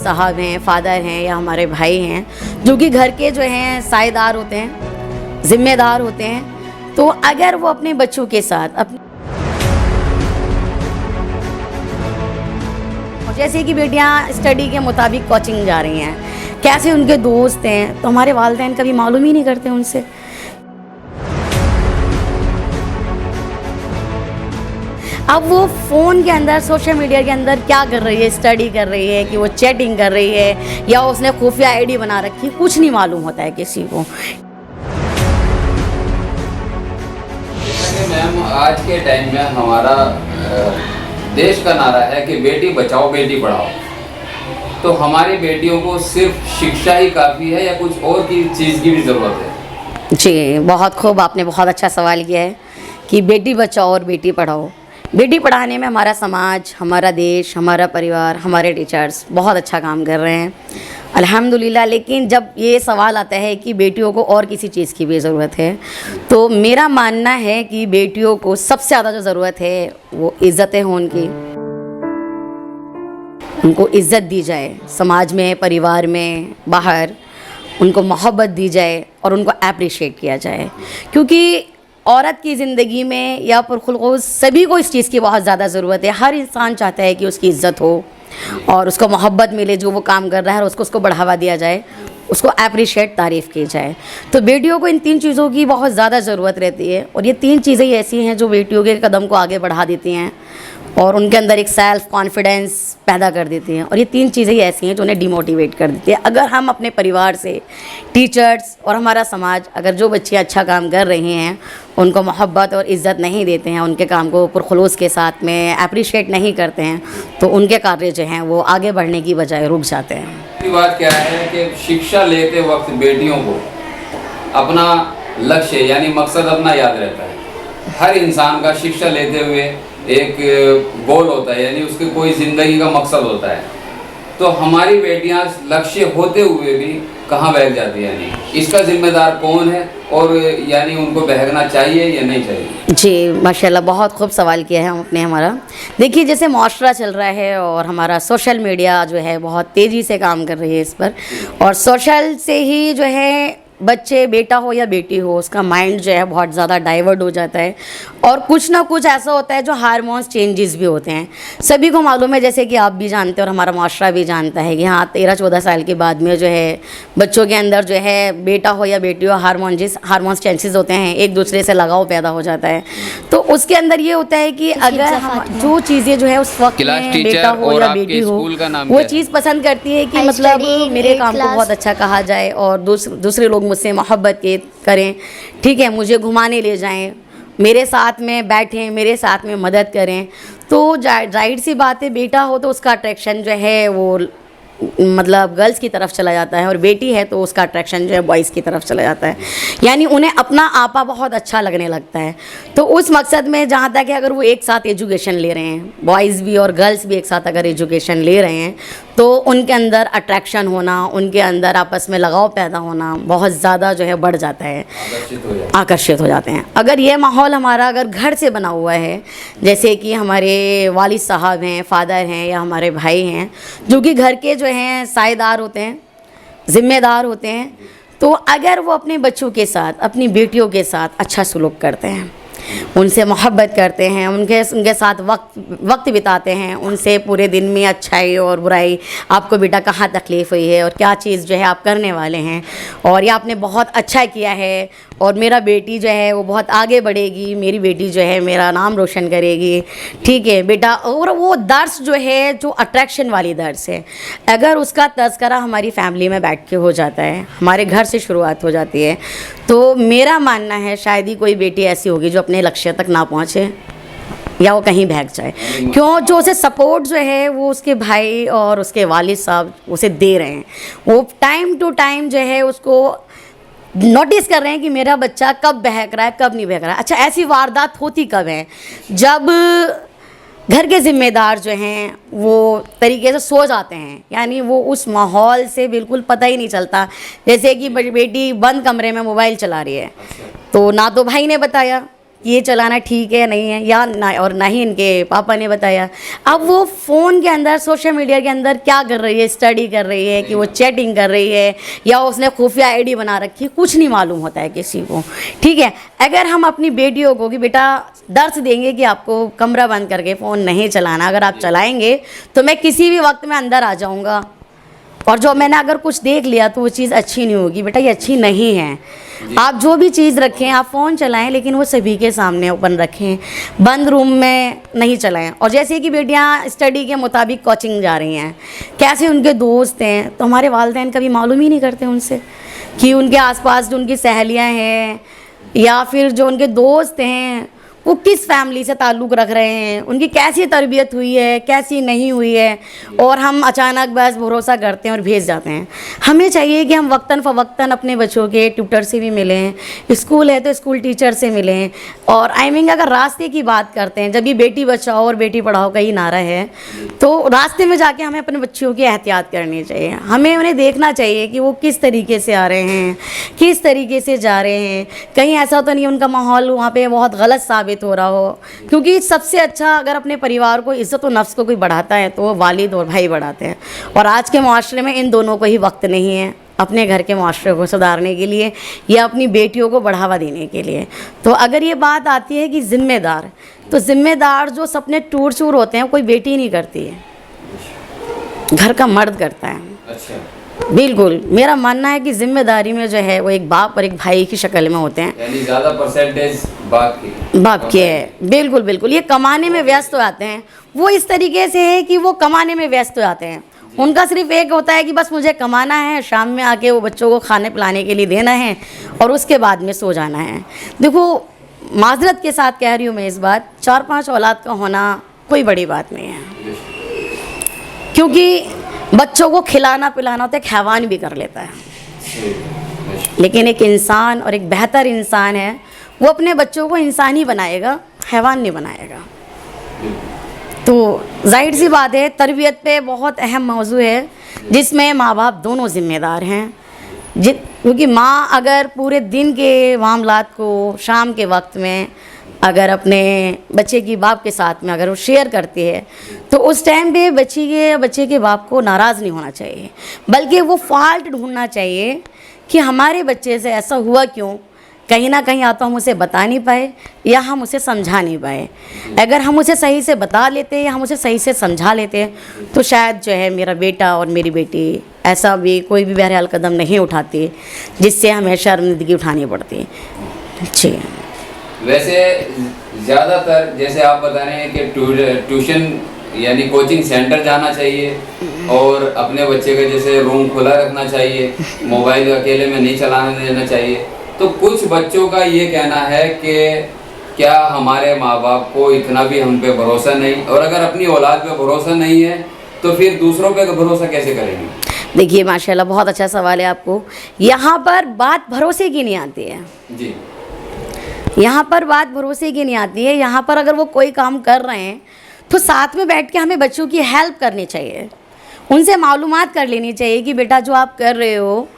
साहब हैं, फादर हैं या हमारे भाई हैं जो कि घर के जो हैं साएदार होते हैं, जिम्मेदार होते हैं, तो अगर वो अपने बच्चों के साथ जैसे कि बेटियां स्टडी के मुताबिक कोचिंग जा रही हैं, कैसे उनके दोस्त हैं, तो हमारे वालिदैन कभी मालूम ही नहीं करते उनसे। अब वो फ़ोन के अंदर सोशल मीडिया के अंदर क्या कर रही है, स्टडी कर रही है कि वो चैटिंग कर रही है या उसने खुफिया आईडी बना रखी है, कुछ नहीं मालूम होता है किसी को। मैम आज के टाइम में हमारा देश का नारा है कि बेटी बचाओ बेटी पढ़ाओ, तो हमारी बेटियों को सिर्फ शिक्षा ही काफ़ी है या कुछ और की चीज़ की भी ज़रूरत है? जी, बहुत खूब, आपने बहुत अच्छा सवाल किया है कि बेटी बचाओ और बेटी पढ़ाओ। बेटी पढ़ाने में हमारा समाज, हमारा देश, हमारा परिवार, हमारे टीचर्स बहुत अच्छा काम कर रहे हैं अल्हम्दुलिल्लाह। लेकिन जब ये सवाल आता है कि बेटियों को और किसी चीज़ की भी ज़रूरत है, तो मेरा मानना है कि बेटियों को सबसे ज़्यादा जो ज़रूरत है वो इज़्ज़तें हों उनकी, उनको इज़्ज़त दी जाए समाज में, परिवार में, बाहर उनको मोहब्बत दी जाए और उनको अप्रिशिएट किया जाए। क्योंकि औरत की ज़िंदगी में या पुरखुलूस सभी को इस चीज़ की बहुत ज़्यादा ज़रूरत है। हर इंसान चाहता है कि उसकी इज़्ज़त हो और उसको मोहब्बत मिले, जो वो काम कर रहा है और उसको बढ़ावा दिया जाए, उसको अप्रिशिएट तारीफ़ की जाए। तो बेटियों को इन 3 चीज़ों की बहुत ज़्यादा ज़रूरत रहती है और ये 3 चीज़ें ही ऐसी हैं जो बेटियों के कदम को आगे बढ़ा देती हैं और उनके अंदर एक सेल्फ़ कॉन्फिडेंस पैदा कर देती हैं। और ये 3 चीज़ें ही ऐसी हैं जो उन्हें डिमोटिवेट कर देती है। अगर हम अपने परिवार से, टीचर्स और हमारा समाज, अगर जो बच्चे अच्छा काम कर रहे हैं उनको मोहब्बत और इज़्ज़त नहीं देते हैं, उनके काम को पुरखुलूस के साथ में अप्रिशिएट नहीं करते हैं, तो उनके कार्य जो हैं वो आगे बढ़ने की बजाय रुक जाते हैं। बात क्या है कि शिक्षा लेते वक्त बेटियों को अपना लक्ष्य यानी मकसद अपना याद रहता है। हर इंसान का शिक्षा लेते हुए एक गोल होता है, यानी उसके कोई ज़िंदगी का मकसद होता है। तो हमारी बेटियां लक्ष्य होते हुए भी कहाँ बहक जाती है, यानी इसका जिम्मेदार कौन है और यानी उनको बहकना चाहिए या नहीं चाहिए? जी माशाल्लाह, बहुत खूब सवाल किया है आपने हमारा। देखिए, जैसे मुआशरा चल रहा है और हमारा सोशल मीडिया जो है बहुत तेज़ी से काम कर रही है इस पर, और सोशल से ही जो है बच्चे, बेटा हो या बेटी हो, उसका माइंड जो है बहुत ज़्यादा डाइवर्ट हो जाता है और कुछ ना कुछ ऐसा होता है जो हार्मोन्स चेंजेस भी होते हैं। सभी को मालूम है, जैसे कि आप भी जानते हैं और हमारा माशरा भी जानता है कि हाँ 13-14 साल के बाद में जो है बच्चों के अंदर जो है बेटा हो या बेटी हो, हार्मोन्स चेंजेस होते हैं, एक दूसरे से लगाव पैदा हो जाता है। तो उसके अंदर ये होता है कि अगर हम जो चीज़ें जो है उस वक्त में बेटा हो या बेटी हो वो चीज़ पसंद करती है कि मतलब मेरे काम को बहुत अच्छा कहा जाए और दूसरे लोग मुझसे मोहब्बत करें, ठीक है, मुझे घुमाने ले जाएं, मेरे साथ में बैठें, मेरे साथ में मदद करें, तो जाहिर सी बात है बेटा हो तो उसका अट्रैक्शन जो है वो मतलब गर्ल्स की तरफ चला जाता है और बेटी है तो उसका अट्रैक्शन जो है बॉयज़ की तरफ चला जाता है। यानी उन्हें अपना आपा बहुत अच्छा लगने लगता है। तो उस मकसद में जहाँ तक है, अगर वो एक साथ एजुकेशन ले रहे हैं, बॉयज़ भी और गर्ल्स भी एक साथ अगर एजुकेशन ले रहे हैं, तो उनके अंदर अट्रैक्शन होना, उनके अंदर आपस में लगाव पैदा होना बहुत ज़्यादा जो है बढ़ जाता है, आकर्षित हो जाते हैं। अगर ये माहौल हमारा अगर घर से बना हुआ है, जैसे कि हमारे वालिद साहब हैं, फादर हैं या हमारे भाई हैं जो कि घर के जो हैं साएदार होते हैं, ज़िम्मेदार होते हैं, तो अगर वो अपने बच्चों के साथ, अपनी बेटियों के साथ अच्छा सलूक करते हैं, उनसे मोहब्बत करते हैं, उनके साथ वक्त बिताते हैं, उनसे पूरे दिन में अच्छाई और बुराई, आपको बेटा कहाँ तकलीफ़ हुई है और क्या चीज़ जो है आप करने वाले हैं और ये आपने बहुत अच्छा किया है और मेरा बेटी जो है वो बहुत आगे बढ़ेगी, मेरी बेटी जो है मेरा नाम रोशन करेगी, ठीक है बेटा। और वो दर्स जो है, जो अट्रैक्शन वाली दर्स है, अगर उसका तज़किरा हमारी फैमिली में बैठ के हो जाता है, हमारे घर से शुरुआत हो जाती है, तो मेरा मानना है शायद ही कोई बेटी ऐसी होगी जो अपने लक्ष्य तक ना पहुँचे या वो कहीं भाग जाए। क्यों? जो उसे सपोर्ट जो है वो उसके भाई और उसके वालिद साहब उसे दे रहे हैं, वो टाइम टू टाइम जो है उसको नोटिस कर रहे हैं कि मेरा बच्चा कब बहक रहा है, कब नहीं बहक रहा है। अच्छा, ऐसी वारदात होती कब है? जब घर के ज़िम्मेदार जो हैं वो तरीके से सो जाते हैं, यानी वो उस माहौल से बिल्कुल पता ही नहीं चलता। जैसे कि बेटी बंद कमरे में मोबाइल चला रही है, तो ना तो भाई ने बताया, कि ये चलाना ठीक है नहीं है, या ना, और ना ही इनके पापा ने बताया। अब वो फ़ोन के अंदर, सोशल मीडिया के अंदर क्या कर रही है, स्टडी कर रही है कि वो चैटिंग कर रही है या उसने खुफिया आईडी बना रखी है, कुछ नहीं मालूम होता है किसी को। ठीक है, अगर हम अपनी बेटियों को कि बेटा दर्श देंगे कि आपको कमरा बंद करके फ़ोन नहीं चलाना, अगर आप चलाएंगे तो मैं किसी भी वक्त में अंदर आ जाऊँगा, और जो मैंने अगर कुछ देख लिया तो वो चीज़ अच्छी नहीं होगी, बेटा ये अच्छी नहीं है। आप जो भी चीज़ रखें, आप फ़ोन चलाएं लेकिन वो सभी के सामने ओपन रखें, बंद रूम में नहीं चलाएं। और जैसे कि बेटियां स्टडी के मुताबिक कोचिंग जा रही हैं, कैसे उनके दोस्त हैं, तो हमारे वालिदैन कभी मालूम ही नहीं करते उनसे कि उनके आसपास जो उनकी सहेलियां हैं या फिर जो उनके दोस्त हैं वो किस फैमिली से ताल्लुक़ रख रहे हैं, उनकी कैसी तरबियत हुई है, कैसी नहीं हुई है, और हम अचानक बस भरोसा करते हैं और भेज जाते हैं। हमें चाहिए कि हम वक्तन फ़वक्तन अपने बच्चों के ट्यूटर से भी मिलें, स्कूल है तो स्कूल टीचर से मिलें। और आई मीन अगर रास्ते की बात करते हैं, जब भी बेटी बचाओ और बेटी पढ़ाओ का ही नारा है, तो रास्ते में जाके हमें अपने बच्चों की एहतियात करनी चाहिए। हमें उन्हें देखना चाहिए कि वो किस तरीके से आ रहे हैं, किस तरीके से जा रहे हैं, कहीं ऐसा तो नहीं उनका माहौल वहाँ पे बहुत गलत साबित हो रहा हो। क्योंकि सबसे अच्छा अगर अपने परिवार को, इज़्ज़त और नफ्स को कोई बढ़ाता है तो वो वालिद और भाई बढ़ाते हैं। और आज के माशरे में इन दोनों को ही वक्त नहीं है अपने घर के माशरे को सुधारने के लिए या अपनी बेटियों को बढ़ावा देने के लिए। तो अगर ये बात आती है कि ज़िम्मेदार, तो ज़िम्मेदार जो सपने टूर चूर होते हैं कोई बेटी नहीं करती है, घर का मर्द करता है। अच्छा, बिल्कुल, मेरा मानना है कि जिम्मेदारी में जो है वो एक बाप और एक भाई की शक्ल में होते हैं, यानी ज़्यादा परसेंटेज बाप की है। बिल्कुल बिल्कुल, ये कमाने में व्यस्त हो जाते हैं। वो इस तरीके से है कि वो कमाने में व्यस्त हो जाते हैं, उनका सिर्फ एक होता है कि बस मुझे कमाना है, शाम में आके वो बच्चों को खाने पिलाने के लिए देना है और उसके बाद में सो जाना है। देखो, माजरत के साथ कह रही हूँ मैं इस बात, 4-5 औलाद का होना कोई बड़ी बात नहीं है, क्योंकि बच्चों को खिलाना पिलाना तो एक हैवान भी कर लेता है, लेकिन एक इंसान और एक बेहतर इंसान है वो अपने बच्चों को इंसान ही बनाएगा, हैवान नहीं बनाएगा। तो जाहिर सी बात है, तरबियत पे बहुत अहम मौजू है जिसमें माँ बाप दोनों ज़िम्मेदार हैं। क्योंकि माँ अगर पूरे दिन के मामलात को शाम के वक्त में अगर अपने बच्चे की बाप के साथ में अगर वो शेयर करती है, तो उस टाइम पे बच्चे के बाप को नाराज़ नहीं होना चाहिए, बल्कि वो फॉल्ट ढूंढना चाहिए कि हमारे बच्चे से ऐसा हुआ क्यों। कहीं ना कहीं या तो हम उसे बता नहीं पाए या हम उसे समझा नहीं पाए। अगर हम उसे सही से बता लेते या हम उसे सही से समझा लेते तो शायद जो है मेरा बेटा और मेरी बेटी ऐसा भी कोई भी बहरहाल कदम नहीं उठाती जिससे हमें शर्मिंदगी उठानी पड़ती। जी, वैसे ज़्यादातर जैसे आप बता रहे हैं कि ट्यूशन यानी कोचिंग सेंटर जाना चाहिए और अपने बच्चे का जैसे रूम खुला रखना चाहिए, मोबाइल अकेले में नहीं चलाने देना चाहिए। तो कुछ बच्चों का ये कहना है कि क्या हमारे माँ बाप को इतना भी हम पे भरोसा नहीं, और अगर अपनी औलाद पे भरोसा नहीं है तो फिर दूसरों पे भरोसा कैसे करेंगे? देखिए, माशाल्लाह बहुत अच्छा सवाल है आपको। यहाँ पर बात भरोसे की नहीं आती है जी, यहाँ पर बात भरोसे की नहीं आती है। यहाँ पर अगर वो कोई काम कर रहे हैं तो साथ में बैठ के हमें बच्चों की हेल्प करनी चाहिए, उनसे मालूमात कर लेनी चाहिए कि बेटा जो आप कर रहे हो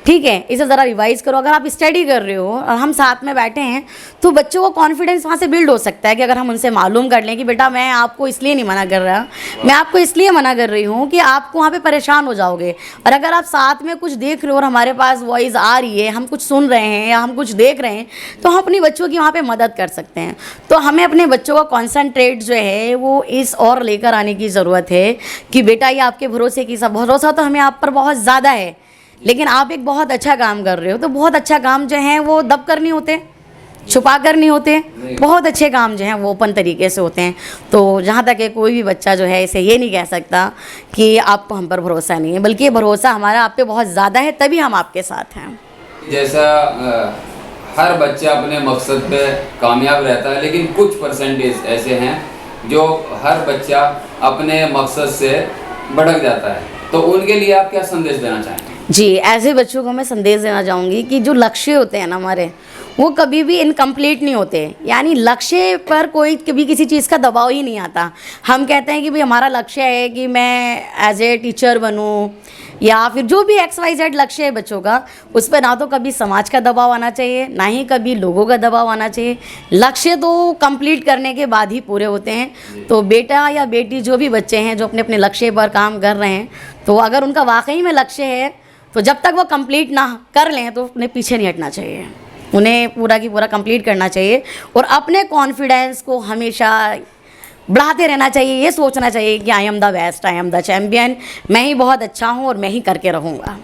ठीक है, इसे ज़रा रिवाइज़ करो। अगर आप स्टडी कर रहे हो और हम साथ में बैठे हैं तो बच्चों को कॉन्फिडेंस वहाँ से बिल्ड हो सकता है कि अगर हम उनसे मालूम कर लें कि बेटा मैं आपको इसलिए नहीं मना कर रहा, मैं आपको इसलिए मना कर रही हूँ कि आपको वहाँ पे परेशान हो जाओगे। और अगर आप साथ में कुछ देख रहे हो और हमारे पास वॉइस आ रही है, हम कुछ सुन रहे हैं या हम कुछ देख रहे हैं, तो हम अपनी बच्चों की वहाँ पर मदद कर सकते हैं। तो हमें अपने बच्चों का कॉन्सनट्रेट जो है वो इस और लेकर आने की ज़रूरत है कि बेटा ये आपके भरोसे की सब, भरोसा तो हमें आप पर बहुत ज़्यादा है, लेकिन आप एक बहुत अच्छा काम कर रहे हो। तो बहुत अच्छा काम जो है वो दब कर नहीं होते, छुपा कर नहीं होते, बहुत अच्छे काम जो हैं वो ओपन तरीके से होते हैं। तो जहाँ तक है कोई भी बच्चा जो है इसे ये नहीं कह सकता कि आपको हम पर भरोसा नहीं है, बल्कि ये भरोसा हमारा आप पे बहुत ज़्यादा है, तभी हम आपके साथ हैं। जैसा हर बच्चा अपने मकसद पे कामयाब रहता है, लेकिन कुछ परसेंटेज ऐसे हैं जो हर बच्चा अपने मकसद से भटक जाता है, तो उनके लिए आप क्या संदेश देना चाहेंगे? जी, ऐसे बच्चों को मैं संदेश देना चाहूँगी कि जो लक्ष्य होते हैं ना हमारे, वो कभी भी इनकम्प्लीट नहीं होते। यानी लक्ष्य पर कोई कभी किसी चीज़ का दबाव ही नहीं आता। हम कहते हैं कि भाई हमारा लक्ष्य है कि मैं एज ए टीचर बनूं, या फिर जो भी XYZ लक्ष्य है बच्चों का, उस पर ना तो कभी समाज का दबाव आना चाहिए, ना ही कभी लोगों का दबाव आना चाहिए। लक्ष्य तो कंप्लीट करने के बाद ही पूरे होते हैं। तो बेटा या बेटी जो भी बच्चे हैं जो अपने अपने लक्ष्य पर काम कर रहे हैं, तो अगर उनका वाकई में लक्ष्य है तो जब तक वो कंप्लीट ना कर लें तो उन्हें पीछे नहीं हटना चाहिए, उन्हें पूरा की पूरा कंप्लीट करना चाहिए और अपने कॉन्फिडेंस को हमेशा बढ़ाते रहना चाहिए। ये सोचना चाहिए कि I am the best, I am the champion, मैं ही बहुत अच्छा हूँ और मैं ही करके रहूँगा।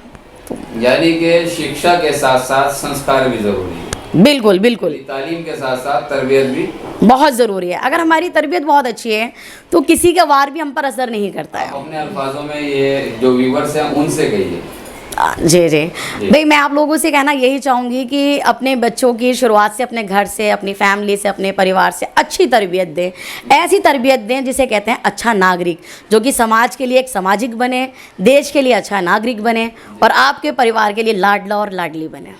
यानी कि शिक्षा के साथ साथ संस्कार भी ज़रूरी है। बिल्कुल बिल्कुल, तालीम के साथ साथ तरबियत भी बहुत ज़रूरी है। अगर हमारी तरबियत बहुत अच्छी है तो किसी का वार भी हम पर असर नहीं करता है। अपने अल्फाजों में ये जो व्यूवर्स हैं उनसे कहिए। जी जी भाई, मैं आप लोगों से कहना यही चाहूँगी कि अपने बच्चों की शुरुआत से अपने घर से, अपनी फैमिली से, अपने परिवार से अच्छी तरबियत दें। ऐसी तरबियत दें जिसे कहते हैं अच्छा नागरिक, जो कि समाज के लिए एक सामाजिक बने, देश के लिए अच्छा नागरिक बने और आपके परिवार के लिए लाडला और लाडली बने।